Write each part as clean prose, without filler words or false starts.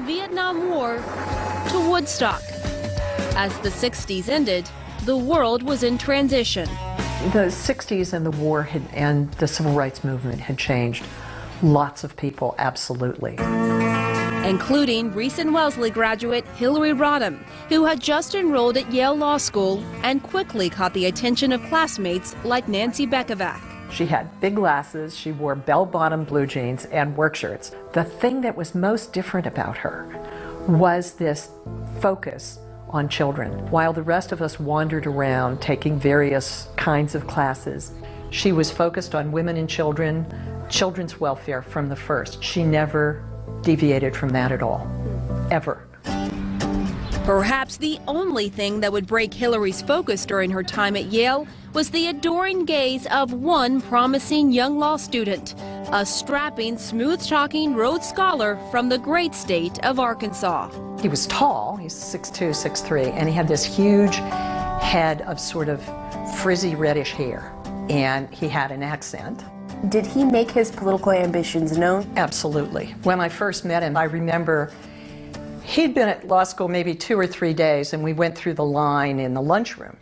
Vietnam War to Woodstock. As the 60s ended, the world was in transition. The 60s and the war and the civil rights movement had changed lots of people, absolutely. Including recent Wellesley graduate Hillary Rodham, who had just enrolled at Yale Law School and quickly caught the attention of classmates like Nancy Bekovac. She had big glasses, she wore bell-bottom blue jeans and work shirts. The thing that was most different about her was this focus on children. While the rest of us wandered around taking various kinds of classes, she was focused on women and children, children's welfare from the first. She never deviated from that at all, ever. Perhaps the only thing that would break Hillary's focus during her time at Yale was the adoring gaze of one promising young law student, a strapping, smooth-talking Rhodes Scholar from the great state of Arkansas. He was tall, he's 6'2", 6'3", and he had this huge head of sort of frizzy reddish hair, and he had an accent. Did he make his political ambitions known? Absolutely. When I first met him, I remember he'd been at law school maybe 2 or 3 days, and we went through the line in the lunchroom.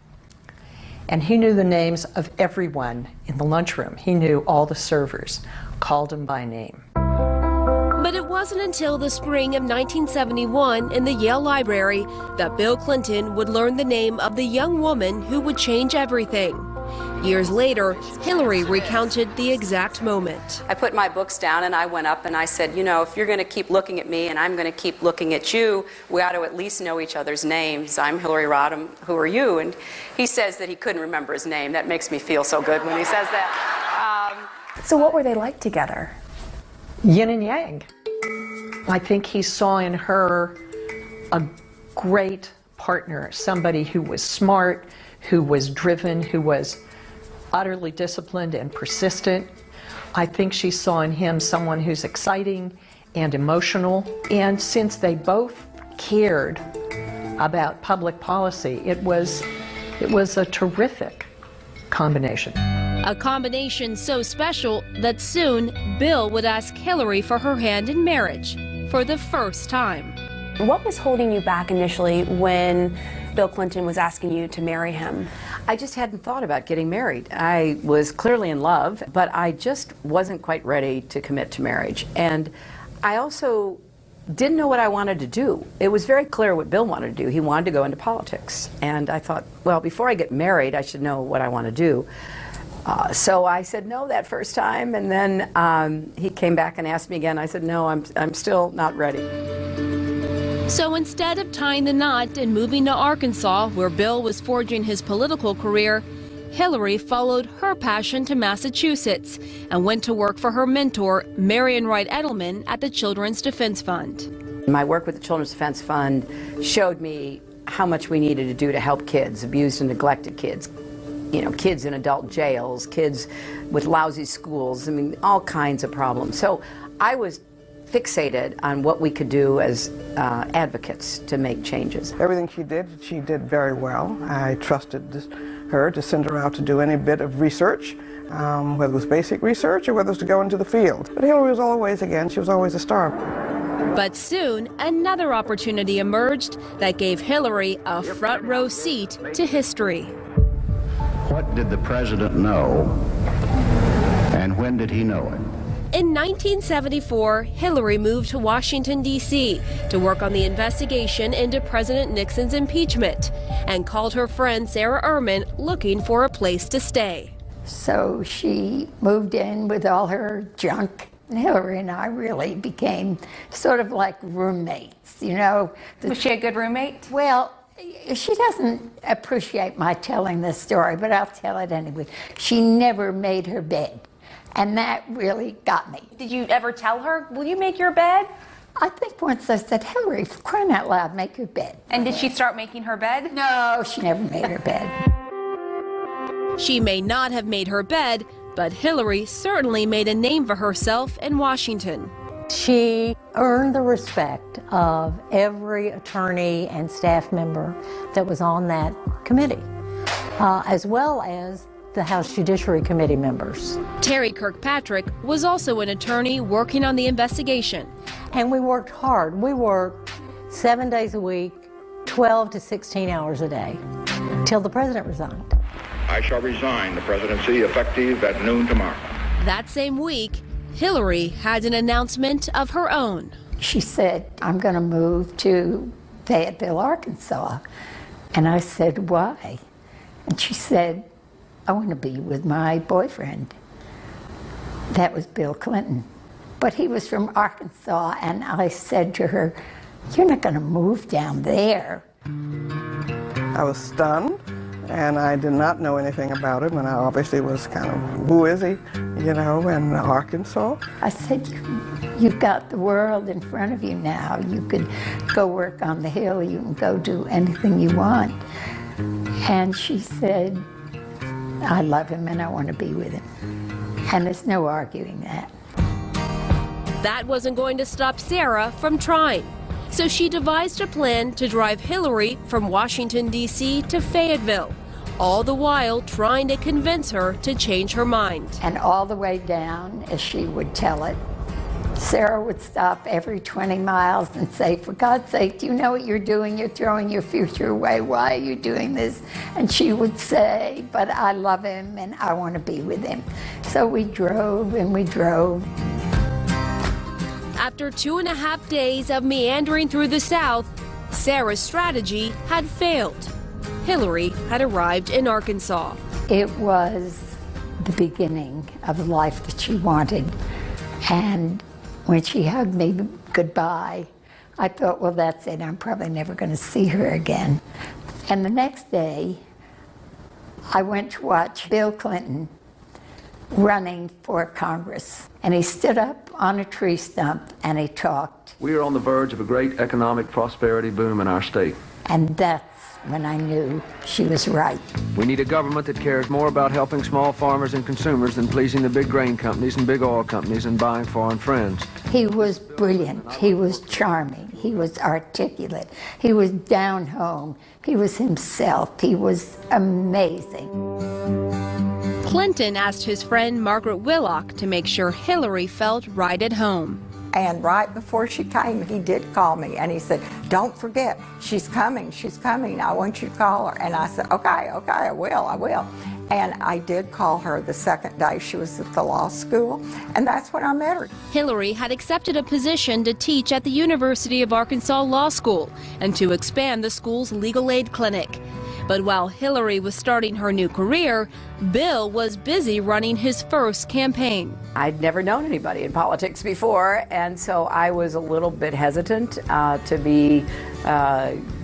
And he knew the names of everyone in the lunchroom. He knew all the servers, called them by name. But it wasn't until the spring of 1971 in the Yale Library that Bill Clinton would learn the name of the young woman who would change everything. Years later, Hillary recounted the exact moment. I put my books down and I went up and I said, you know, if you're going to keep looking at me and I'm going to keep looking at you, we ought to at least know each other's names. I'm Hillary Rodham. Who are you? And he says that he couldn't remember his name. That makes me feel so good when he says that. So what were they like together? Yin and yang. I think he saw in her a great partner, somebody who was smart, who was driven, who was utterly disciplined and persistent. I think she saw in him someone who's exciting and emotional. And since they both cared about public policy, it was a terrific combination. A combination so special that soon Bill would ask Hillary for her hand in marriage for the first time. What was holding you back initially when Bill Clinton was asking you to marry him? I just hadn't thought about getting married. I was clearly in love, but I just wasn't quite ready to commit to marriage. And I also didn't know what I wanted to do. It was very clear what Bill wanted to do. He wanted to go into politics. And I thought, well, before I get married, I should know what I want to do. So I said no that first time, and then he came back and asked me again. I said, no, I'm still not ready. So instead of tying the knot and moving to Arkansas, where Bill was forging his political career, Hillary followed her passion to Massachusetts and went to work for her mentor, Marian Wright Edelman, at the Children's Defense Fund. My work with the Children's Defense Fund showed me how much we needed to do to help kids, abused and neglected kids. You know, kids in adult jails, kids with lousy schools, I mean, all kinds of problems. So I was fixated on what we could do as advocates to make changes. Everything she did very well. I trusted her to send her out to do any bit of research, whether it was basic research or whether it was to go into the field. But Hillary was always, again, she was always a star. But soon, another opportunity emerged that gave Hillary a front row seat to history. What did the president know, and when did he know it? In 1974, Hillary moved to Washington, D.C. to work on the investigation into President Nixon's impeachment and called her friend Sarah Ehrman looking for a place to stay. So she moved in with all her junk. Hillary and I really became sort of like roommates, you know. Was she a good roommate? Well, she doesn't appreciate my telling this story, but I'll tell it anyway. She never made her bed. And that really got me. Did you ever tell her, will you make your bed? I think once I said, Hillary, for crying out loud, make your bed. And did she start making her bed? No, she never made her bed. She may not have made her bed, but Hillary certainly made a name for herself in Washington. She earned the respect of every attorney and staff member that was on that committee, as well as the House Judiciary Committee members. Terry Kirkpatrick was also an attorney working on the investigation, And we worked hard. We worked 7 days a week, 12 to 16 hours a day, till the president resigned. I shall resign the presidency effective at noon tomorrow. That same week, Hillary had an announcement of her own. She said, I'm going to move to Fayetteville, Arkansas. And I said, why? And she said, I want to be with my boyfriend. That was Bill Clinton. But he was from Arkansas, and I said to her, you're not going to move down there. I was stunned, and I did not know anything about him, and I obviously was kind of, who is he, you know, in Arkansas. I said, you've got the world in front of you now. You could go work on the Hill, you can go do anything you want. And she said, I love him and I want to be with him. And there's no arguing that. That wasn't going to stop Sarah from trying. So she devised a plan to drive Hillary from Washington, D.C. to Fayetteville, all the while trying to convince her to change her mind. And all the way down, as she would tell it, Sarah would stop every 20 miles and say, for God's sake, do you know what you're doing? You're throwing your future away. Why are you doing this? And she would say, but I love him and I want to be with him. So we drove and we drove. After 2.5 days of meandering through the South, Sarah's strategy had failed. Hillary had arrived in Arkansas. It was the beginning of the life that she wanted. And when she hugged me goodbye, I thought, well, that's it. I'm probably never going to see her again. And the next day, I went to watch Bill Clinton running for Congress. And he stood up on a tree stump and he talked. We are on the verge of a great economic prosperity boom in our state. And that's when I knew she was right. We need a government that cares more about helping small farmers and consumers than pleasing the big grain companies and big oil companies and buying foreign friends. He was brilliant. He was charming. He was articulate. He was down home. He was himself. He was amazing. Clinton asked his friend Margaret Willock to make sure Hillary felt right at home. And right before she came, he did call me, and he said, don't forget, she's coming, I want you to call her. And I said, okay, I will. And I did call her the second day she was at the law school, and that's when I met her. Hillary had accepted a position to teach at the University of Arkansas Law School and to expand the school's legal aid clinic. But while Hillary was starting her new career, Bill was busy running his first campaign. I'd never known anybody in politics before, and so I was a little bit hesitant to be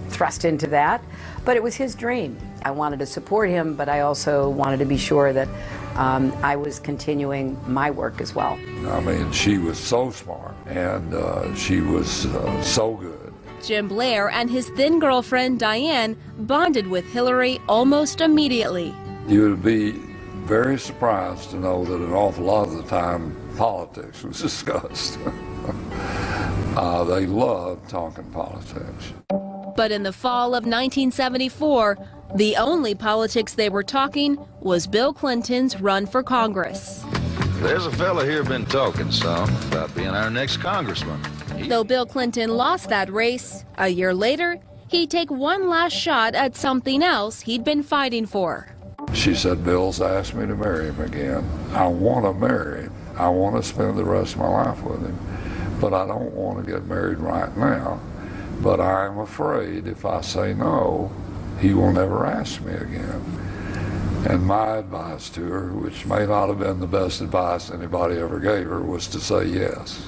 thrust into that. But it was his dream. I wanted to support him, but I also wanted to be sure that I was continuing my work as well. I mean, she was so smart, and she was so good. Jim Blair and his then girlfriend Diane bonded with Hillary almost immediately. You would be very surprised to know that an awful lot of the time politics was discussed. They loved talking politics. But in the fall of 1974, the only politics they were talking was Bill Clinton's run for Congress. There's a fella here been talking some about being our next congressman. Though Bill Clinton lost that race, a year later, he'd take one last shot at something else he'd been fighting for. She said, Bill's asked me to marry him again. I want to marry him. I want to spend the rest of my life with him. But I don't want to get married right now. But I'm afraid if I say no, he will never ask me again. And my advice to her, which may not have been the best advice anybody ever gave her, was to say yes.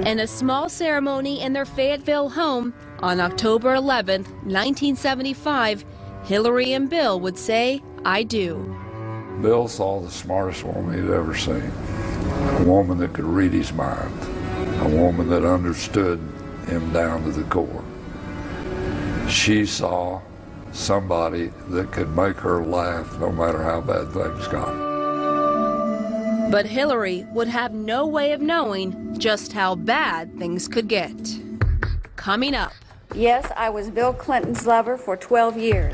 In a small ceremony in their Fayetteville home on October 11, 1975, Hillary and Bill would say, I do. Bill saw the smartest woman he'd ever seen, a woman that could read his mind, a woman that understood him down to the core. She saw somebody that could make her laugh no matter how bad things got. But Hillary would have no way of knowing just how bad things could get. Coming up. Yes, I was Bill Clinton's lover for 12 years.